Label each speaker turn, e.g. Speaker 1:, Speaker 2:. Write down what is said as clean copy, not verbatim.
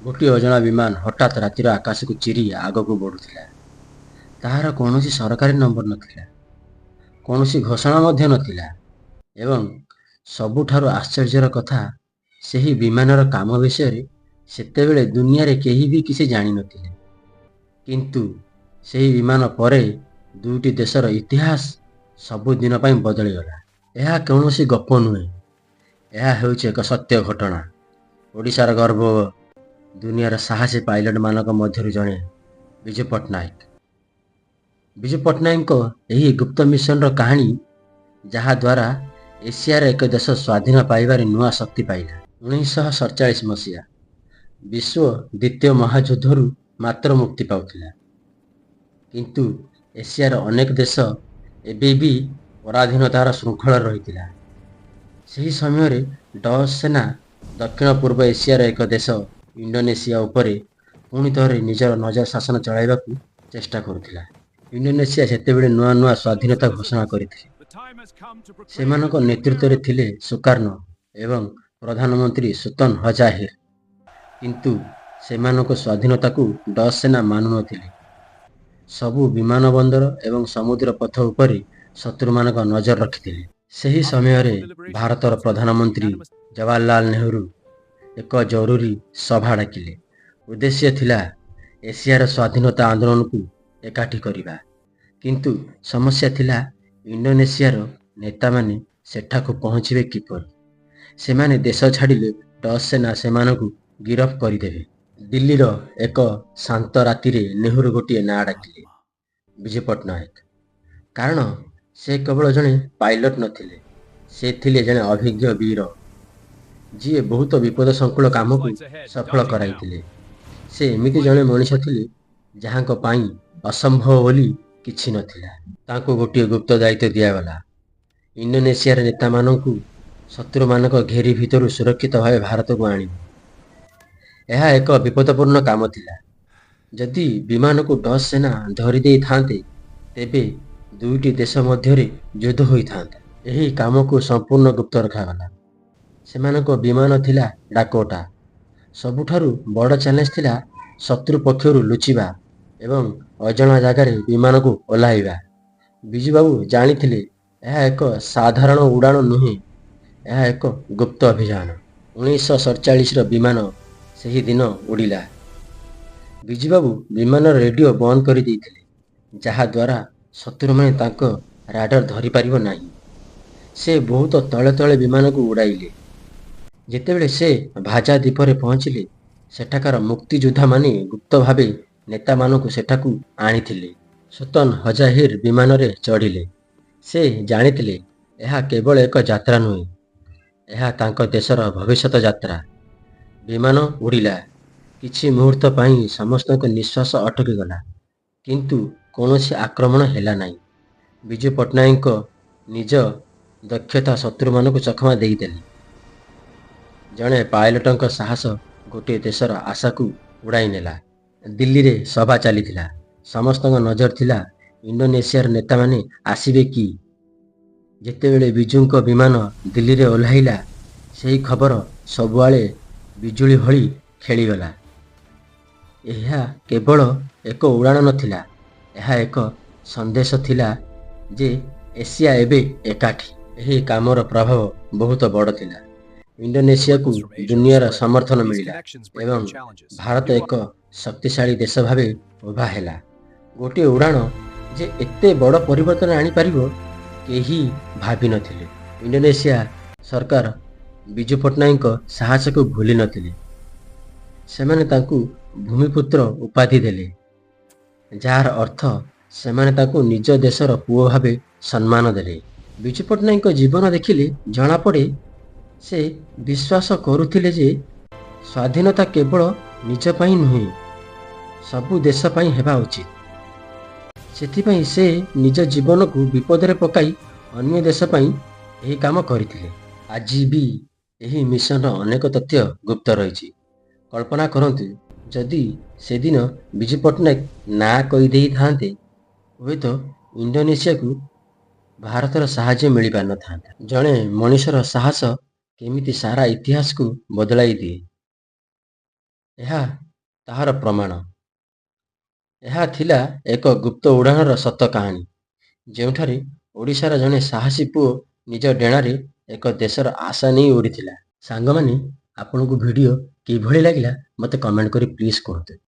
Speaker 1: ଗୋଟିଏ ଅଜଣା ବିମାନ ହଠାତ୍ ରାତିର ଆକାଶକୁ ଚିରି ଆଗକୁ ବଢୁଥିଲା। ତାହାର କୌଣସି ସରକାରୀ ନମ୍ବର ନଥିଲା, କୌଣସି ଘୋଷଣା ମଧ୍ୟ ନଥିଲା ଏବଂ ସବୁଠାରୁ ଆଶ୍ଚର୍ଯ୍ୟର କଥା, ସେହି ବିମାନର କାମ ବିଷୟରେ ସେତେବେଳେ ଦୁନିଆରେ କେହି ବି କିଛି ଜାଣିନଥିଲେ। କିନ୍ତୁ ସେହି ବିମାନ ପରେ ଦୁଇଟି ଦେଶର ଇତିହାସ ସବୁଦିନ ପାଇଁ ବଦଳିଗଲା। ଏହା କୌଣସି ଗପ ନୁହେଁ, ଏହା ହେଉଛି ଏକ ସତ୍ୟ ଘଟଣା। ଓଡ଼ିଶାର ଗର୍ବ, ଦୁନିଆର ସାହସୀ ପାଇଲଟମାନଙ୍କ ମଧ୍ୟରୁ ଜଣେ ବିଜୁ ପଟ୍ଟନାୟକ। ବିଜୁ ପଟ୍ଟନାୟକଙ୍କ ଏହି ଗୁପ୍ତ ମିଶନର କାହାଣୀ, ଯାହାଦ୍ୱାରା ଏସିଆର ଏକ ଦେଶ ସ୍ୱାଧୀନ ପାଇବାରେ ନୂଆ ଶକ୍ତି ପାଇଲା। 1947 ମସିହା ବିଶ୍ୱ ଦ୍ୱିତୀୟ ମହାଯୁଦ୍ଧରୁ ମାତ୍ର ମୁକ୍ତି ପାଉଥିଲା, କିନ୍ତୁ ଏସିଆର ଅନେକ ଦେଶ ଏବେ ବି ପରାଧୀନତାର ଶୃଙ୍ଖଳରେ ରହିଥିଲା। ସେହି ସମୟରେ ଡଚ୍ ସେନା ଦକ୍ଷିଣ ପୂର୍ବ ଏସିଆର ଏକ ଦେଶ ଇଣ୍ଡୋନେସିଆ ଉପରେ ପୁଣି ଥରେ ନିଜର ନଜର ଶାସନ ଚଳାଇବାକୁ ଚେଷ୍ଟା କରୁଥିଲା। ଇଣ୍ଡୋନେସିଆ ସେତେବେଳେ ନୂଆ ନୂଆ ସ୍ୱାଧୀନତା ଘୋଷଣା କରିଥିଲେ। ସେମାନଙ୍କ ନେତୃତ୍ୱରେ ଥିଲେ ସୁକାର୍ଣ୍ଣୋ ଏବଂ ପ୍ରଧାନମନ୍ତ୍ରୀ ସୁତନ୍ ହଜାହିର, କିନ୍ତୁ ସେମାନଙ୍କ ସ୍ୱାଧୀନତାକୁ ଡଚ୍ ସେନା ମାନୁନଥିଲେ। ସବୁ ବିମାନ ବନ୍ଦର ଏବଂ ସମୁଦ୍ର ପଥ ଉପରେ ଶତ୍ରୁମାନଙ୍କ ନଜର ରଖିଥିଲେ। ସେହି ସମୟରେ ଭାରତର ପ୍ରଧାନମନ୍ତ୍ରୀ ଜବାହରଲାଲ ନେହେରୁ ଏକ ଜରୁରୀ ସଭା ଡାକିଲେ। ଉଦ୍ଦେଶ୍ୟ ଥିଲା ଏସିଆର ସ୍ୱାଧୀନତା ଆନ୍ଦୋଳନକୁ ଏକାଠି କରିବା। କିନ୍ତୁ ସମସ୍ୟା ଥିଲା ଇଣ୍ଡୋନେସିଆର ନେତାମାନେ ସେଠାକୁ ପହଞ୍ଚିବେ କିପରି? ସେମାନେ ଦେଶ ଛାଡ଼ିଲେ ଡଚ୍ ସେନା ସେମାନଙ୍କୁ ଗିରଫ କରିଦେବେ। ଦିଲ୍ଲୀର ଏକ ଶାନ୍ତ ରାତିରେ ନେହେରୁ ଗୋଟିଏ ନାଁ ଡାକିଲେ, ବିଜୁ ପଟ୍ଟନାୟକ। କାରଣ ସେ କେବଳ ଜଣେ ପାଇଲଟ ନଥିଲେ, ସେ ଥିଲେ ଜଣେ ଅଭିଜ୍ଞ ବୀର, ଯିଏ ବହୁତ ବିପଦସଙ୍କୁଳ କାମକୁ ସଫଳ କରାଇଥିଲେ। ସେ ଏମିତି ଜଣେ ମଣିଷ ଥିଲେ ଯାହାଙ୍କ ପାଇଁ ଅସମ୍ଭବ ବୋଲି କିଛି ନଥିଲା। ତାଙ୍କୁ ଗୋଟିଏ ଗୁପ୍ତ ଦାୟିତ୍ୱ ଦିଆଗଲା, ଇଣ୍ଡୋନେସିଆର ନେତାମାନଙ୍କୁ ଶତ୍ରୁମାନଙ୍କ ଘେରି ଭିତରୁ ସୁରକ୍ଷିତ ଭାବେ ଭାରତକୁ ଆଣିବେ। ଏହା ଏକ ବିପଦପୂର୍ଣ୍ଣ କାମ ଥିଲା। ଯଦି ବିମାନକୁ ଡଚ୍ ସେନା ଧରି ଦେଇଥାନ୍ତେ, ତେବେ ଦୁଇଟି ଦେଶ ମଧ୍ୟରେ ଯୁଦ୍ଧ ହୋଇଥାନ୍ତା। ଏହି କାମକୁ ସମ୍ପୂର୍ଣ୍ଣ ଗୁପ୍ତ ରଖାଗଲା। ସେମାନଙ୍କ ବିମାନ ଥିଲା ଡାକୋଟା। ସବୁଠାରୁ ବଡ଼ ଚ୍ୟାଲେଞ୍ଜ ଥିଲା ଶତ୍ରୁ ପକ୍ଷରୁ ଲୁଚିବା ଏବଂ ଅଜଣା ଜାଗାରେ ବିମାନକୁ ଓହ୍ଲାଇବା। ବିଜୁବାବୁ ଜାଣିଥିଲେ ଏହା ଏକ ସାଧାରଣ ଉଡ଼ାଣ ନୁହେଁ, ଏହା ଏକ ଗୁପ୍ତ ଅଭିଯାନ। 1947ର ବିମାନ ସେହି ଦିନ ଉଡ଼ିଲା। ବିଜୁବାବୁ ବିମାନର ରେଡିଓ ବନ୍ଦ କରିଦେଇଥିଲେ, ଯାହାଦ୍ୱାରା ଶତ୍ରୁମାନେ ତାଙ୍କ ରାଡାର ଧରିପାରିବ ନାହିଁ। ସେ ବହୁତ ତଳେ ତଳେ ବିମାନକୁ ଉଡ଼ାଇଲେ। ଯେତେବେଳେ ସେ ଭାଜା ଦ୍ୱୀପରେ ପହଞ୍ଚିଲେ, ସେଠାକାର ମୁକ୍ତିଯୋଦ୍ଧାମାନେ ଗୁପ୍ତ ଭାବେ ନେତାମାନଙ୍କୁ ସେଠାକୁ ଆଣିଥିଲେ। ସୁତନ୍ ହଜାହିର ବିମାନରେ ଚଢ଼ିଲେ। ସେ ଜାଣିଥିଲେ ଏହା କେବଳ ଏକ ଯାତ୍ରା ନୁହେଁ, ଏହା ତାଙ୍କ ଦେଶର ଭବିଷ୍ୟତ ଯାତ୍ରା। ବିମାନ ଉଡ଼ିଲା। କିଛି ମୁହୂର୍ତ୍ତ ପାଇଁ ସମସ୍ତଙ୍କ ନିଶ୍ୱାସ ଅଟକିଗଲା, କିନ୍ତୁ କୌଣସି ଆକ୍ରମଣ ହେଲା ନାହିଁ। ବିଜୁ ପଟ୍ଟନାୟକଙ୍କ ନିଜ ଦକ୍ଷତା ଶତ୍ରୁମାନଙ୍କୁ ଚକମା ଦେଇଦେଲେ। ଜଣେ ପାଇଲଟଙ୍କ ସାହସ ଗୋଟିଏ ଦେଶର ଆଶାକୁ ଉଡ଼ାଇ ନେଲା। ଦିଲ୍ଲୀରେ ସଭା ଚାଲିଥିଲା। ସମସ୍ତଙ୍କ ନଜର ଥିଲା ଇଣ୍ଡୋନେସିଆର ନେତାମାନେ ଆସିବେ କି? ଯେତେବେଳେ ବିଜୁଙ୍କ ବିମାନ ଦିଲ୍ଲୀରେ ଓହ୍ଲାଇଲା, ସେହି ଖବର ସବୁଆଡ଼େ ବିଜୁଳି ଭଳି ଖେଳିଗଲା। ଏହା କେବଳ ଏକ ଉଡ଼ାଣ ନଥିଲା, ଏହା ଏକ ସନ୍ଦେଶ ଥିଲା ଯେ ଏସିଆ ଏବେ ଏକାଠି। ଏହି କାମର ପ୍ରଭାବ ବହୁତ ବଡ଼ ଥିଲା। ଇଣ୍ଡୋନେସିଆକୁ ଦୁନିଆର ସମର୍ଥନ ମିଳିଲା ଏବଂ ଭାରତ ଏକ ଶକ୍ତିଶାଳୀ ଦେଶ ଭାବେ ଉଭା ହେଲା। ଗୋଟିଏ ଉଡ଼ାଣ ଯେ ଏତେ ବଡ଼ ପରିବର୍ତ୍ତନ ଆଣିପାରିବ, କେହି ଭାବିନଥିଲେ। ଇଣ୍ଡୋନେସିଆ ସରକାର ବିଜୁ ପଟ୍ଟନାୟକଙ୍କ ସାହସକୁ ଭୁଲି ନଥିଲେ। ସେମାନେ ତାଙ୍କୁ ଭୂମିପୁତ୍ର ଉପାଧି ଦେଲେ, ଯାହାର ଅର୍ଥ ସେମାନେ ତାଙ୍କୁ ନିଜ ଦେଶର ପୁଅ ଭାବେ ସମ୍ମାନ ଦେଲେ। ବିଜୁ ପଟ୍ଟନାୟକଙ୍କ ଜୀବନ ଦେଖିଲେ ଜଣାପଡ଼େ, ସେ ବିଶ୍ୱାସ କରୁଥିଲେ ଯେ ସ୍ୱାଧୀନତା କେବଳ ନିଜ ପାଇଁ ନୁହେଁ, ସବୁ ଦେଶ ପାଇଁ ହେବା ଉଚିତ। ସେଥିପାଇଁ ସେ ନିଜ ଜୀବନକୁ ବିପଦରେ ପକାଇ ଅନ୍ୟ ଦେଶ ପାଇଁ ଏହି କାମ କରିଥିଲେ। ଆଜି ବି ଏହି ମିଶନର ଅନେକ ତଥ୍ୟ ଗୁପ୍ତ ରହିଛି। କଳ୍ପନା କରନ୍ତୁ, ଯଦି ସେଦିନ ବିଜୁ ପଟ୍ଟନାୟକ ନା କହିଦେଇଥାନ୍ତେ, ହୁଏତ ଇଣ୍ଡୋନେସିଆକୁ ଭାରତର ସାହାଯ୍ୟ ମିଳିପାରିନଥାନ୍ତା। ଜଣେ ମଣିଷର ସାହସ କେମିତି ସାରା ଇତିହାସକୁ ବଦଳାଇ ଦିଏ। ଏହା ତାହାର ପ୍ରମାଣ। ଏହା ଥିଲା ଏକ ଗୁପ୍ତ ଉଡ଼ାଣର ସତ କାହାଣୀ, ଯେଉଁଠାରେ ଓଡ଼ିଶାର ଜଣେ ସାହସୀ ପୁଅ ନିଜ ଡେଣାରେ ଏକ ଦେଶର ଆଶା ନେଇ ଉଡ଼ିଥିଲା। ସାଙ୍ଗମାନେ, ଆପଣଙ୍କୁ ଭିଡ଼ିଓ କିଭଳି ଲାଗିଲା ମୋତେ କମେଣ୍ଟ କରି ପ୍ଲିଜ୍ କୁହନ୍ତୁ।